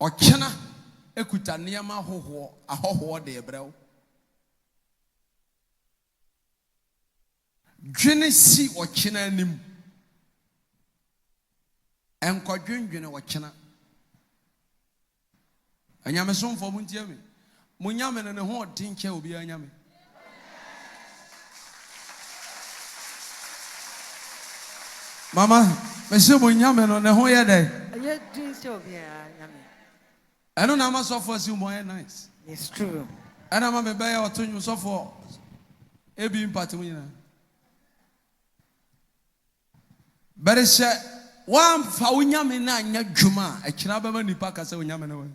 Ochena ekuta nneɛma ahohoɔ de ebrɛw. Dwene si ochena anim. Enkodwendwene ochena. Anyame somfo muntie me. Munyame ne ho odinche obi anyame. Mama, monsieur munyame no ne ho ye dey. Aye dinche obi anyame. Eno na ma so for si mo nice. It's true. Ana ma me be ya otonyu so for ebi impact mu nyina. But say one fa unyame na anya dwuma a kira ba ma nipa ka se unyame na wa.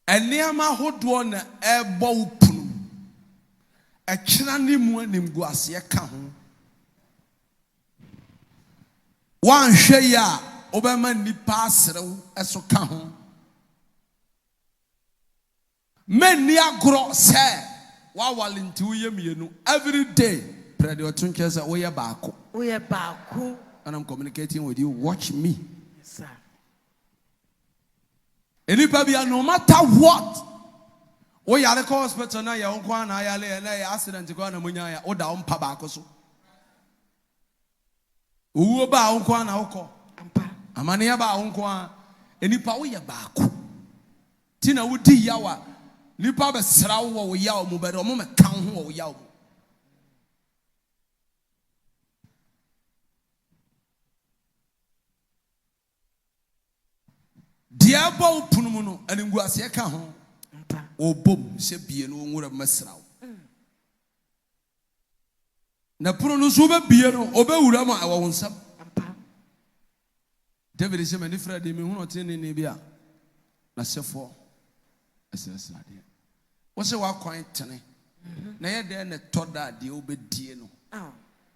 Eniama hodo na ebo upunu. A kira ni mu anim gu ase ka ho. One hwe ya obema nipa asrew eso ka ho. Men ni agro se wa walinti uye mienu every day. Pray the otunche say we baako. We baako. And I'm communicating with you. Watch me. Yes, sir. Anybody, no matter what. We are the hospital na ya onkwa na ya le na ya accident ko na munya ya oda ompa baako so. Uwo ba onkwa na okọ. Amane ya ba onkwa enipa wo ye baako. Ti na wudi yawa nipa be sra wo yawo mu be do mo me kan ho wo yawo. Diabo punumu no aningu ase ka ho obom se bie no nwura masrawo na punu no so be bie no obewura ma awo nsam David se mani fra de me hu no tene ne bia na sefo asasade wo se wa kwan tene na ye de ne toda de obedie no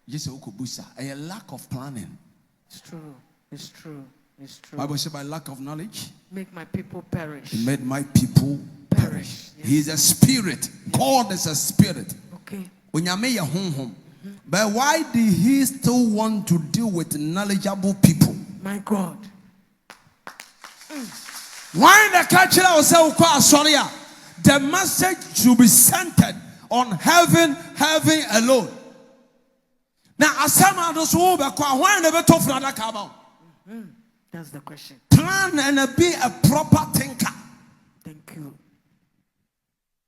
yese okobusa a lack of planning. It's true. It's true. It's true. Bible says by lack of knowledge, make my people perish. He made my people perish. Yes. He is a spirit. God is a spirit. Okay. But why did He still want to deal with knowledgeable people? My God. Why the culture sorry? The message should be centered on heaven alone. Now, asama those who be why never talk for that come out. That's the question. Plan and be a proper thinker. Thank you.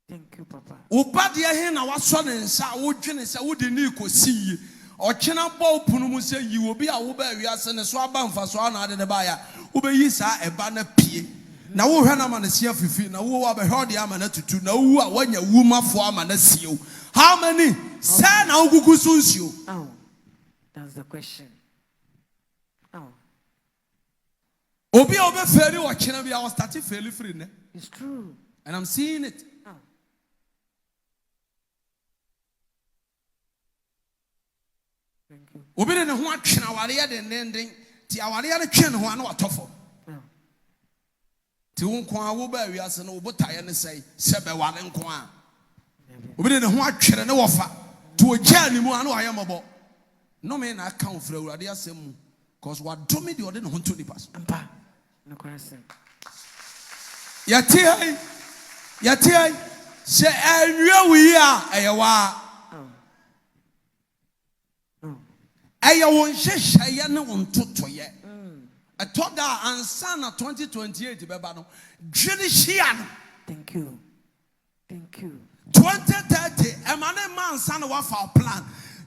Thank you, Papa. Ubadia he na waso ne nsa wodwene se wodi ni kosi ochena bo punu mu se yi obi a wo ba wiase ne so aba mfa so na ade ne ba ya wo be yi sa eba na pie na wo hwe na ma ne sia fifi na wo wa be hwe de ama na tutu na wu a wanya wumafo ama na sio. How many say na ogugu so nsio? Oh, that's the question. Oh. Obi obe feri wo chena bia was start feli free ne. It's true. And I'm seeing it. Oh. Thank you. Obi ne ho atwena ware ya den ti aware ya ne twen ho ana watofo. Ti wo nko a wo ba wiase no wo botaye ne sei se be ware nko a. Obi ne ho atwere ne wofa. Ti o gya ni mu ana wa yembo. No me na account for awurade asem cause what do me the order no to the pass. Ampa. No question. Yati se enwe wi a eyewa. Eye won hyehyeye ne won totoye. Atoda ansa na 2028 beba no. Dwene hia no. Thank you. Thank you. 2030 emane man san wa fa plan.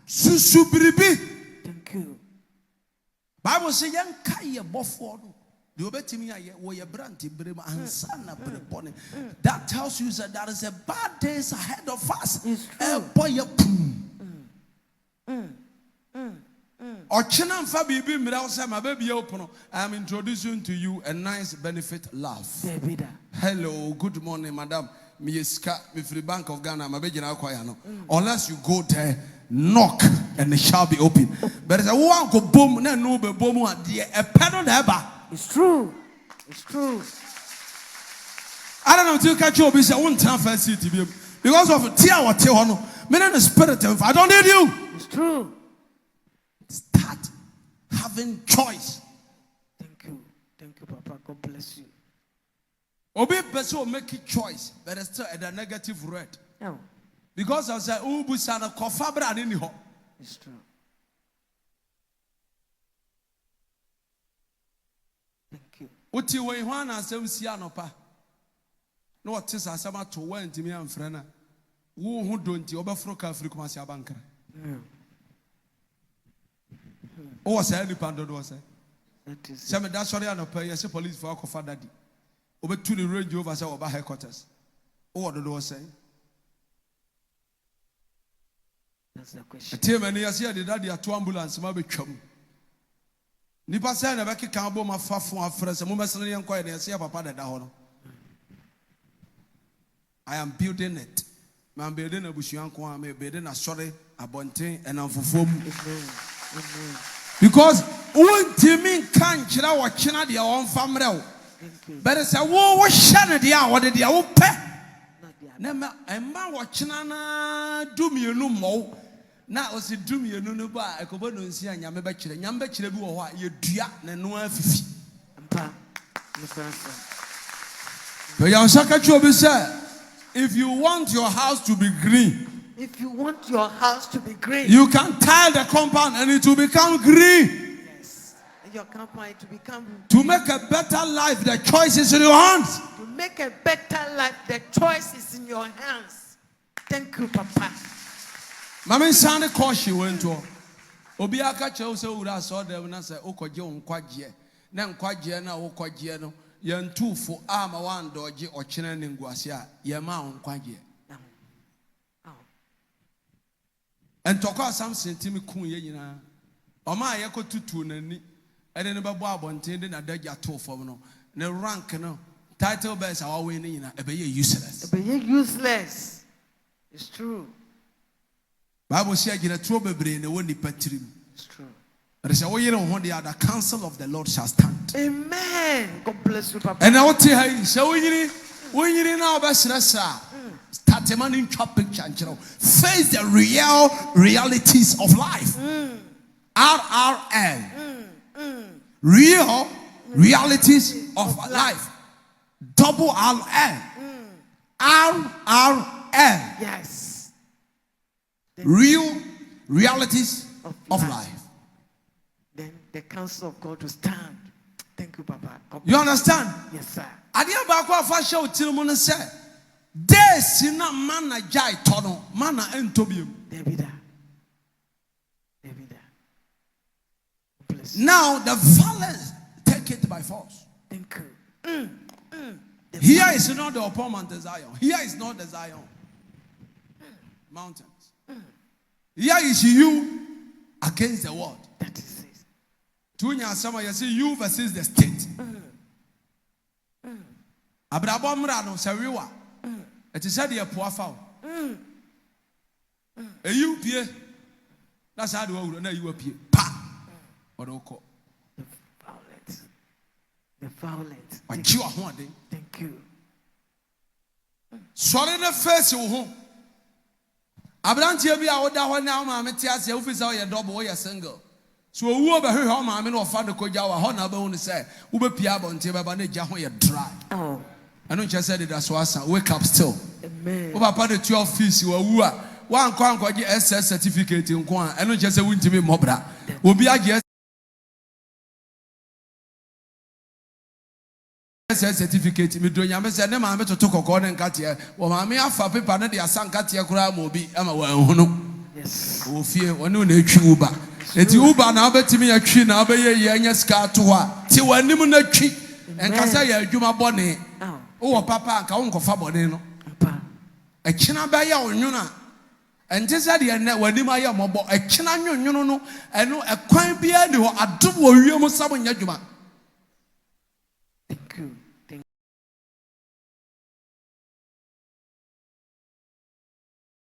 Susubiribi. Thank you. Bible say yanka ye bofo no. The obetimi aye wo ye branti brem ansa na brepone. That tells you that there is a bad days ahead of us. Boy Ochena mfa bibi mira say my baby open. I am introducing to you a nice benefit laugh. Hello, good morning, madam. Mieska, me free Bank of Ghana, my baby na kwaya no. Unless you go there, knock and it shall be open. But it's a one go boom, no be boom a pedal eba. It's true. It's true. I don't know if you catch your busy one time first city because of tear or tear no. Me na the spirit of I don't need you. It's true. Start having choice. Thank you. Thank you, Papa. God bless you. Obi person make a choice, but it's still at a negative red. No, Because I say, Ubu sana kofabra ni ho. it's true. Thank you. Uti we hwana asem si anopa. No what is asama to went me and frena. Wo hu donti obafro ka afri kuma si abankra. O was any pando do say. That is Say me da sorry anopa yes police for akofa daddy. Obetu the range over say oba headquarters. O what do say? that's the question. Team any yes here the daddy ato ambulance ma be twam. Nipa say na be keka bo ma fafo afre say mo mesene yen koy na yes papa da ho no. I am building it. I'm building a bushianko, I'm building a sorry, a bonte, and I'm for form. Because one teaming can't chira or china their own family. But it's a war was shanna the hour, the old pet. Never, and my watchina do me no more. Now, was it do me a no bar? I could not see a yamabachelor, yambachelor, you dear, and no fifi. But your secretary said. If you want your house to be green, If you want your house to be green, you can tile the compound and it will become green. yes, and your company to become To make a better life, the choice is in your hands. to make a better life. The choice is in your hands. Thank you, Papa. Mama Sani Koshi went to Obiaka chose Ura saw them and I said, Okojo Nkwaje, Nan Kwaje na Okwaje no, Yan two for armor one dodgy or Chinan in Guasia, Yama Nkwaje. And talk about something Timmy Kunya. Oma Yako tutu nani, and then about Bob intending a deja two for no, no rank no, title bears are winning, a be useless. But you're useless. It's true. Bible says, "You trouble brain, the one depending." It's true. But it's a way on the counsel of the Lord shall stand. Amen. God bless you, Papa. And I will tell you, so when you now best start a man in chop picture, you know, face the realities of life. RRL. Real realities of life. Double RL. RRL. Yes. Real realities of life. Then the counsel of God will stand. Thank you, Papa. God You understand? Yes, sir. Adia bakwa fa show tilmu say days na mana jai tono mana entobium. David. Bless you. Now the violence take it by force. Thank you. Here is not the upper Mount Zion. Here is not the Zion mountains. Here is you against the world. That is it. Tunya sama you see you versus the state. Abrabo mra no sawiwa. It is said the poafa. You pie. That's how the world na you pie. Pa. Odoko. The violence. Thank you. Sorry the face you home. Abrantie bi a woda ho na ma mete ase ofisa o ye double o ye single. So owu obehwe ho ma me no fa de koja wa ho na ba hu ne say wo be pia bonte baba na gya ho ye dry. Oh. I know just said that so asa wake up still. Amen. Wo papa de tu office wa wu a wa nkwa nkwaje SS certificate nko a I know just say wuntimi mobra. Obi age SS certificate me do nyame say ne ma me toto kokko ne nkate wo ma me afa paper ne de asankate kura ma obi ama wa hunu. Yes. Wo fie wonu na atwi uba eti uba na obetimi atwi na obeye ye anya ska to a ti wanim na atwi enkasa ya adwuma bone wo papa anka wo nkofa bone no Papa. ekina ba ya onwuna entesa de ne wanim aye mobo ekina nwonwono no eno ekwan bia de ho adom wo wiem sam nya adwuma